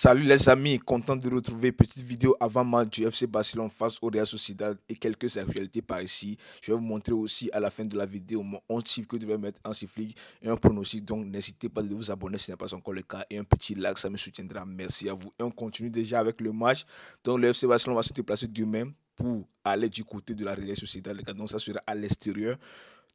Salut les amis, content de retrouver petite vidéo avant match du FC Barcelone face au Real Sociedad et quelques actualités par ici. Je vais vous montrer aussi à la fin de la vidéo mon 11 chiffre que je devais mettre en flic et un pronostic. Donc n'hésitez pas de vous abonner si ce n'est pas encore le cas et un petit like, ça me soutiendra. Merci à vous. Et on continue déjà avec le match. Donc le FC Barcelone va se déplacer demain pour aller du côté de la Real Sociedad. Les gars. Donc ça sera à l'extérieur.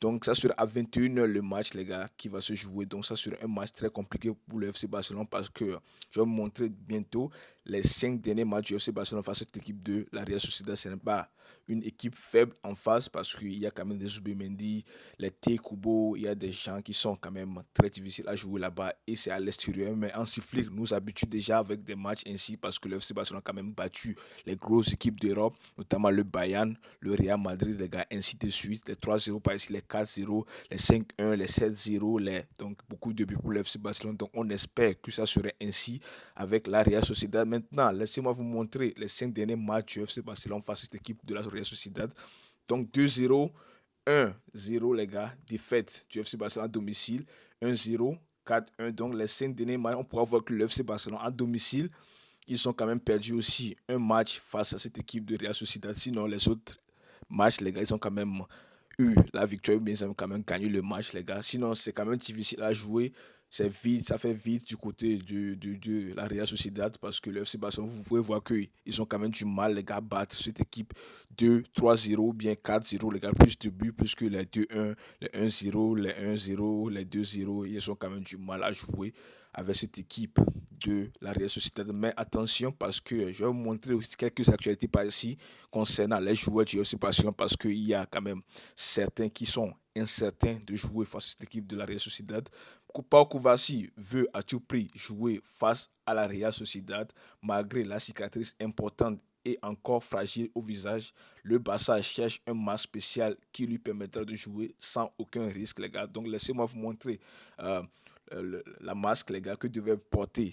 Donc, ça sera à 21h le match, les gars, qui va se jouer. Donc, ça sera un match très compliqué pour le FC Barcelone parce que je vais vous montrer bientôt les 5 derniers matchs du FC Barcelone face à cette équipe de la Real Sociedad. Ce n'est pas une équipe faible en face parce qu'il y a quand même des Zubimendi, les T. Kubo, il y a des gens qui sont quand même très difficiles à jouer là-bas et c'est à l'extérieur. Mais en sifflet, nous habitue déjà avec des matchs ainsi parce que le FC Barcelone a quand même battu les grosses équipes d'Europe, notamment le Bayern, le Real Madrid, les gars, ainsi de suite. Les 3-0 par ici, les 4-0, les 5-1, les 7-0, donc beaucoup de buts pour le FC Barcelone. Donc on espère que ça serait ainsi avec la Real Sociedad. Maintenant, laissez-moi vous montrer les 5 derniers matchs du FC Barcelone face à cette équipe de la Real Sociedad. Donc 2-0, 1-0 les gars, défaite du FC Barcelone à domicile, 1-0, 4-1. Donc les 5 derniers matchs, on pourra voir que le FC Barcelone à domicile, ils ont quand même perdu aussi un match face à cette équipe de Real Sociedad. Sinon, les autres matchs, les gars, ils ont quand même eu la victoire, mais ils ont quand même gagné le match, les gars. Sinon, c'est quand même difficile à jouer. C'est vite, ça fait vite du côté de la Real Sociedad parce que le FC Barcelone, vous pouvez voir qu'ils ont quand même du mal, les gars, à battre cette équipe 2-3-0, bien 4-0, les gars, plus de buts, plus que les 2-1, les 1-0, les 1-0, les 2-0. Ils ont quand même du mal à jouer avec cette équipe de la Real Sociedad. Mais attention parce que je vais vous montrer aussi quelques actualités par ici concernant les joueurs du FC Barcelone parce qu'il y a quand même certains qui sont incertains de jouer face à cette équipe de la Real Sociedad. Pau Kovacic veut à tout prix jouer face à la Real Sociedad malgré la cicatrice importante et encore fragile au visage. Le Barça cherche un masque spécial qui lui permettra de jouer sans aucun risque, les gars. Donc laissez-moi vous montrer euh, la masque, les gars, que devait porter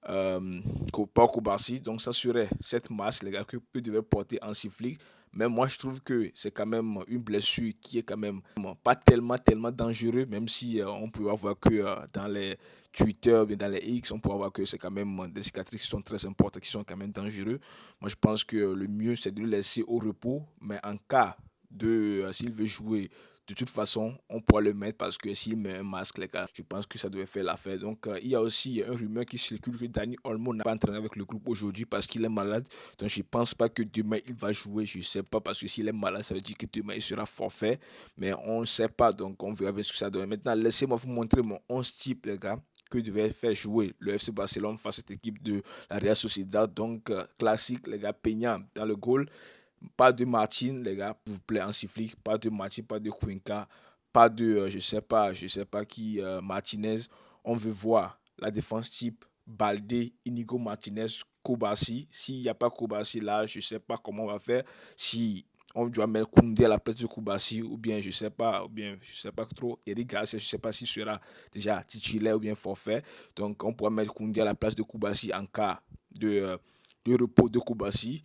Pau Kovacic. Donc ça serait cette masque, les gars, que devait porter en Flick. Mais moi, je trouve que c'est quand même une blessure qui est quand même pas tellement dangereux, même si on peut voir que dans les Twitter, bien dans les X, on peut voir que c'est quand même des cicatrices qui sont très importantes, qui sont quand même dangereux. Moi, je pense que le mieux, c'est de le laisser au repos, mais en cas de, s'il veut jouer, de toute façon, on pourra le mettre parce que s'il met un masque, les gars, je pense que ça devait faire l'affaire. Donc, il y a aussi un rumeur qui circule que Dani Olmo n'a pas entraîné avec le groupe aujourd'hui parce qu'il est malade. Donc, je ne pense pas que demain il va jouer. Je ne sais pas parce que s'il est malade, ça veut dire que demain il sera forfait. Mais on ne sait pas. Donc, on verra bien ce que ça donne. Maintenant, laissez-moi vous montrer mon 11 type, les gars, que devait faire jouer le FC Barcelone face à cette équipe de la Real Sociedad. Donc, classique, les gars, Peña dans le goal. Pas de Martin, les gars, s'il vous plaît, en sifflet. Pas de Martin, pas de Cuenca, pas de, je sais pas qui, Martinez. On veut voir la défense type Balde, Inigo Martinez, Kobasi. S'il n'y a pas Kobasi là, je ne sais pas comment on va faire. Si on doit mettre Koundé à la place de Kobasi, ou bien je sais pas trop. Eric Garcia, je ne sais pas s'il sera déjà titulaire ou bien forfait. Donc on pourra mettre Koundé à la place de Kobasi en cas de repos de Kobasi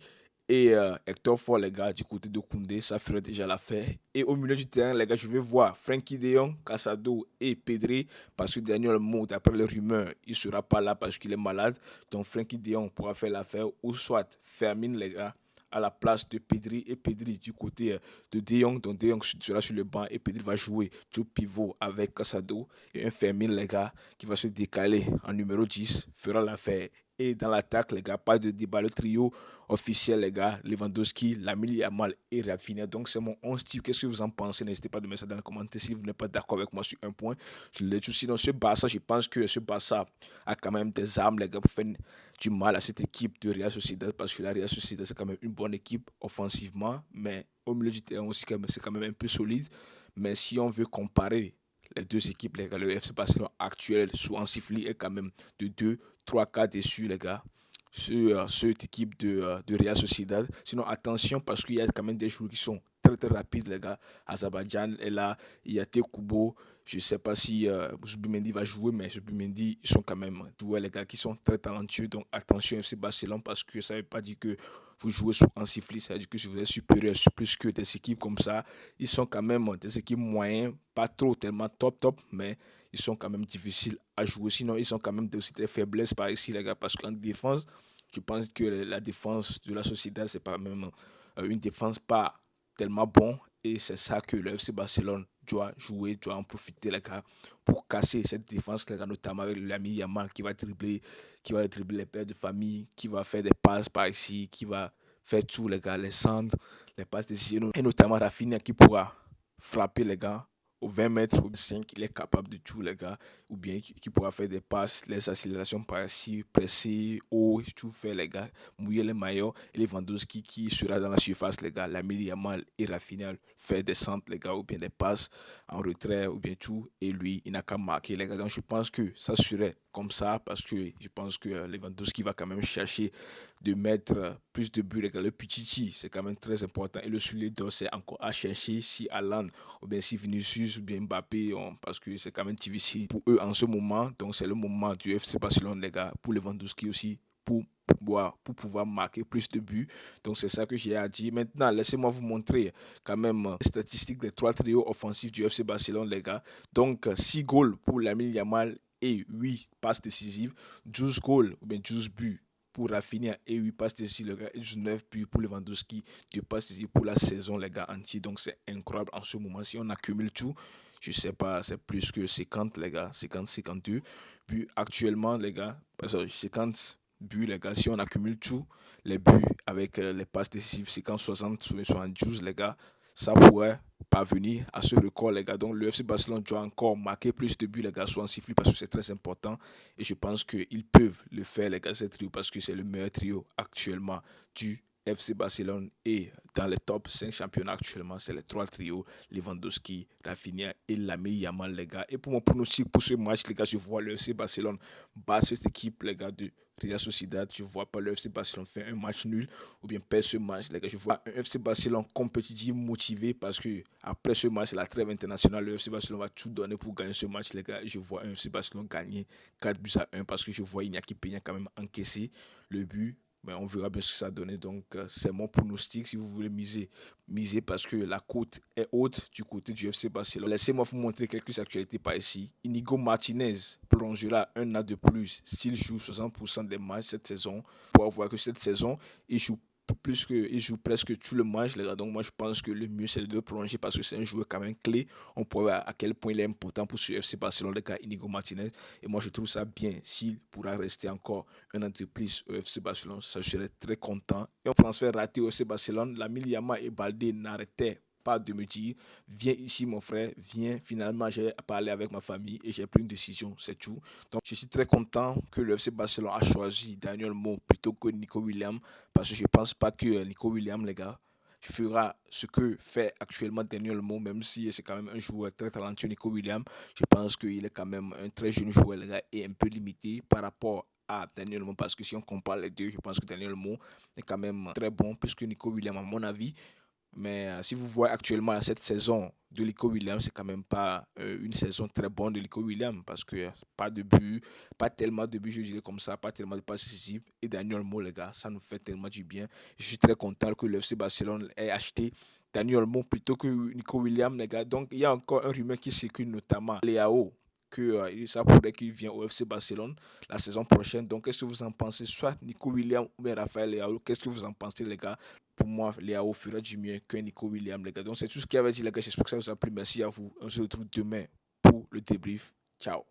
et Hector Ford, les gars, du côté de Koundé, ça ferait déjà l'affaire. Et au milieu du terrain, les gars, je vais voir Frankie De Jong, Casado et Pedri, parce que Daniel Mo, d'après les rumeurs, il ne sera pas là parce qu'il est malade. Donc Frankie De Jong pourra faire l'affaire, ou soit Fermin, les gars, à la place de Pedri et Pedri du côté de Jong. Donc De Jong sera sur le banc et Pedri va jouer tout pivot avec Casado et un Fermin, les gars, qui va se décaler en numéro 10, fera l'affaire. Et dans l'attaque, les gars, pas de débat. Le trio officiel, les gars, Lewandowski, Lamine Yamal et Rafinha. Donc, c'est mon 11 type. Qu'est-ce que vous en pensez? N'hésitez pas de mettre ça dans les commentaires si vous n'êtes pas d'accord avec moi sur un point. Je l'ai aussi dans ce Barça. Je pense que ce Barça a quand même des armes, les gars, pour faire du mal à cette équipe de Real Sociedad parce que la Real Sociedad, c'est quand même une bonne équipe offensivement, mais au milieu du terrain aussi, c'est quand même un peu solide. Mais si on veut comparer les deux équipes, les gars, le FC Barcelone actuel sous Ansifli est quand même de 2, 3 cas dessus, les gars, sur cette équipe de Real Sociedad. Sinon, attention, parce qu'il y a quand même des joueurs qui sont très rapides, les gars. Azerbaijan est là, il y a Tekubo. Je ne sais pas si Zubimendi va jouer, mais Zubimendi, ils sont quand même joueurs, les gars, qui sont très talentueux. Donc, attention, FC Barcelone, parce que ça ne veut pas dire que vous jouez sous un sifflet, ça veut dire que vous êtes supérieur plus que des équipes comme ça. Ils sont quand même des équipes moyennes, pas trop tellement top, mais ils sont quand même difficiles à jouer. Sinon, ils ont quand même aussi des faiblesses par ici, les gars, parce qu'en défense, je pense que la défense de la Sociedad, c'est pas même une défense pas tellement bon. Et c'est ça que le FC Barcelone doit jouer, doit en profiter, les gars, pour casser cette défense, les gars, notamment avec l'ami Yamal qui va dribbler les pères de famille, qui va faire des passes par ici, qui va faire tout, les gars, les centres, les passes décisives, et notamment Rafinha qui pourra frapper, les gars, aux 20 mètres ou 5, il est capable de tout, les gars, ou bien qui pourra faire des passes, les accélérations par ici, presser, haut, tout faire, les gars, mouiller les maillots, et Lewandowski qui sera dans la surface, les gars, Lamine Yamal et Rafinha faire des centres, les gars, ou bien des passes en retrait, ou bien tout, et lui, il n'a qu'à marquer, les gars. Donc, je pense que ça serait comme ça, parce que je pense que Lewandowski va quand même chercher de mettre plus de buts, les gars. Le Pichichi, c'est quand même très important, et le soulier d'or, c'est encore à chercher si Alan ou bien si Vinicius ou bien Mbappé, parce que c'est quand même difficile pour eux en ce moment. Donc c'est le moment du FC Barcelone, les gars, pour Lewandowski aussi, pour pouvoir marquer plus de buts. Donc c'est ça que j'ai à dire. Maintenant, laissez-moi vous montrer quand même les statistiques des trois trios offensifs du FC Barcelone, les gars. Donc 6 goals pour Lamine Yamal et 8 passes décisives, 12 goals ou bien 12 buts pour Rafinha et 8 passes décisives, les gars, et 19 buts pour Lewandowski, 2 passes décisives pour la saison, les gars, entière. Donc c'est incroyable en ce moment. Si on accumule tout, je sais pas, c'est plus que 50, les gars, 50, 52 buts actuellement, les gars. Parce que 50 buts, les gars, si on accumule tout, les buts avec les passes décisives, 50, 60, 72, les gars, ça pourrait parvenir à ce record, les gars. Donc, le FC Barcelone doit encore marquer plus de buts, les gars, soit en sifflet, parce que c'est très important. Et je pense qu'ils peuvent le faire, les gars, ce trio, parce que c'est le meilleur trio actuellement du FC Barcelone. Et dans les top 5 championnats actuellement, c'est les trois trios, Lewandowski, Rafinha et Lamine Yamal, les gars. Et pour mon pronostic pour ce match, les gars, je vois le FC Barcelone battre cette équipe, les gars, de Real Sociedad. Je ne vois pas le FC Barcelone faire un match nul ou bien perdre ce match, les gars. Je vois un FC Barcelone compétitif, motivé, parce que après ce match, c'est la trêve internationale. Le FC Barcelone va tout donner pour gagner ce match, les gars. Et je vois un FC Barcelone gagner 4 buts à 1 parce que je vois Iñaki Peña quand même encaisser le but. Mais on verra bien ce que ça donne. Donc, c'est mon pronostic. Si vous voulez miser parce que la cote est haute du côté du FC Barcelone. Laissez-moi vous montrer quelques actualités par ici. Inigo Martinez prolongera un an de plus s'il joue 60% des matchs cette saison. Pour voir que cette saison, il joue presque tout le match, les gars. Donc, moi, je pense que le mieux, c'est de le prolonger parce que c'est un joueur quand même clé. On peut voir à quel point il est important pour ce FC Barcelone, les gars, Inigo Martinez. Et moi, je trouve ça bien. S'il pourra rester encore un entreprise au FC Barcelone, ça, je serais très content. Et un transfert raté au FC Barcelone, la Yama et Balde n'arrêtaient pas de me dire, viens ici mon frère, viens. Finalement, j'ai parlé avec ma famille et j'ai pris une décision, c'est tout. Donc, je suis très content que le FC Barcelone a choisi Daniel Mo plutôt que Nico Williams parce que je ne pense pas que Nico Williams, les gars, fera ce que fait actuellement Daniel Mo, même si c'est quand même un joueur très talentueux, Nico Williams. Je pense qu'il est quand même un très jeune joueur, les gars, et un peu limité par rapport à Daniel Mo, parce que si on compare les deux, je pense que Daniel Mo est quand même très bon, plus que Nico Williams, à mon avis. Mais si vous voyez actuellement cette saison de Nico Williams, c'est quand même pas une saison très bonne de Nico Williams parce que pas de but, pas tellement de buts, je dirais comme ça, pas tellement de passes décisives. Et Daniel Mo, les gars, ça nous fait tellement du bien. Je suis très content que le FC Barcelone ait acheté Daniel Mo plutôt que Nico Williams, les gars. Donc il y a encore un rumeur qui circule, notamment Léao, que ça pourrait qu'il vienne au FC Barcelone la saison prochaine. Donc, qu'est-ce que vous en pensez? Soit Nico Williams ou bien Raphaël Léao. Qu'est-ce que vous en pensez, les gars? Pour moi, Léao fera du mieux que Nico Williams, les gars. Donc, c'est tout ce qu'il y avait dit, les gars. J'espère que ça vous a plu. Merci à vous. On se retrouve demain pour le débrief. Ciao.